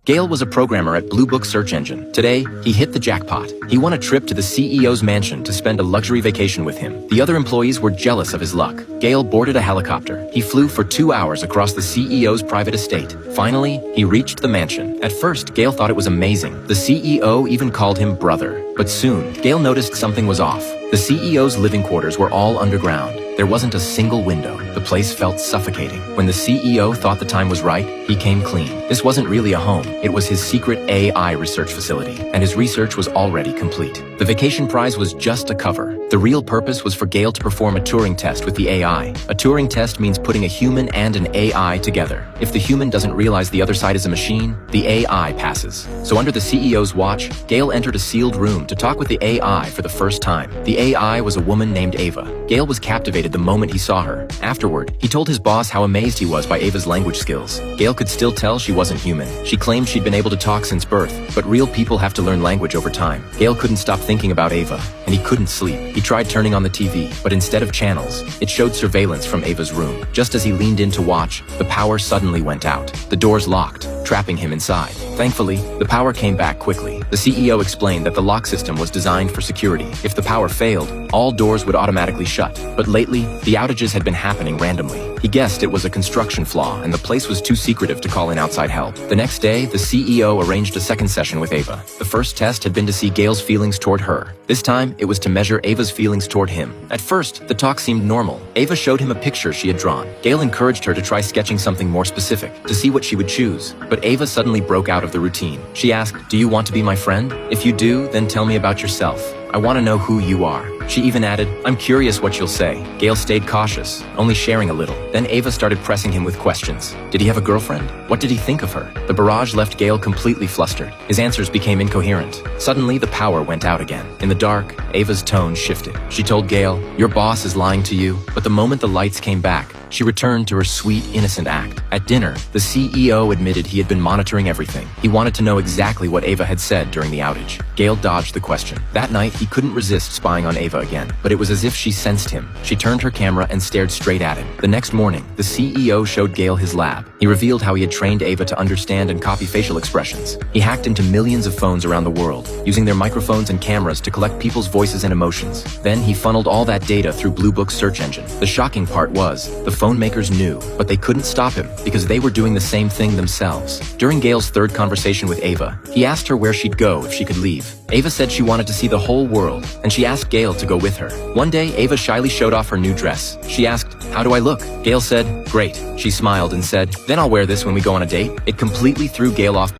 Gale was a programmer at Blue Book search engine. Today, he hit the jackpot. He won a trip to the CEO's mansion to spend a luxury vacation with him. The other employees were jealous of his luck. Gale boarded a helicopter. He flew for 2 hours across the CEO's private estate. Finally, he reached the mansion. At first, Gale thought it was amazing. The CEO even called him brother. But soon, Gale noticed something was off. The CEO's living quarters were all underground. There wasn't a single window. The place felt suffocating. When the CEO thought the time was right, he came clean. This wasn't really a home. It was his secret AI research facility, and his research was already complete. The vacation prize was just a cover. The real purpose was for Gale to perform a Turing test with the AI. A Turing test means putting a human and an AI together. If the human doesn't realize the other side is a machine, the AI passes. So under the CEO's watch, Gale entered a sealed room to talk with the AI for the first time. The AI was a woman named Ava. Gale was captivated the moment he saw her. Afterward, he told his boss how amazed he was by Ava's language skills. Gale could still tell she wasn't human. She claimed she'd been able to talk since birth, but real people have to learn language over time. Gale couldn't stop thinking about Ava, and he couldn't sleep. He tried turning on the TV, but instead of channels, it showed surveillance from Ava's room. Just as he leaned in to watch, the power suddenly went out. The doors locked, trapping him inside. Thankfully, the power came back quickly. The CEO explained that the lock system was designed for security. If the power failed, all doors would automatically shut. But lately, the outages had been happening randomly. He guessed it was a construction flaw, and the place was too secretive to call in outside help. The next day, the CEO arranged a second session with Ava. The first test had been to see Gale's feelings toward her. This time, it was to measure Ava's feelings toward him. At first, the talk seemed normal. Ava showed him a picture she had drawn. Gale encouraged her to try sketching something more specific, to see what she would choose. But Ava suddenly broke out of the routine. She asked, "Do you want to be my friend? If you do, then tell me about yourself. I want to know who you are." She even added, "I'm curious what you'll say." Gale stayed cautious, only sharing a little. Then Ava started pressing him with questions. Did he have a girlfriend? What did he think of her? The barrage left Gale completely flustered. His answers became incoherent. Suddenly, the power went out again. In the dark, Ava's tone shifted. She told Gale, "Your boss is lying to you." But the moment the lights came back, she returned to her sweet, innocent act. At dinner, the CEO admitted he had been monitoring everything. He wanted to know exactly what Ava had said during the outage. Gale dodged the question. That night, he couldn't resist spying on Ava again, but it was as if she sensed him. She turned her camera and stared straight at him. The next morning, the CEO showed Gale his lab. He revealed how he had trained Ava to understand and copy facial expressions. He hacked into millions of phones around the world, using their microphones and cameras to collect people's voices and emotions. Then he funneled all that data through Blue Book's search engine. The shocking part was, the phone makers knew, but they couldn't stop him because they were doing the same thing themselves. During Gale's third conversation with Ava, he asked her where she'd go if she could leave. Ava said she wanted to see the whole world, and she asked Gale to go with her. One day, Ava shyly showed off her new dress. She asked, "How do I look?" Gale said, "Great." She smiled and said, "Then I'll wear this when we go on a date." It completely threw Gale off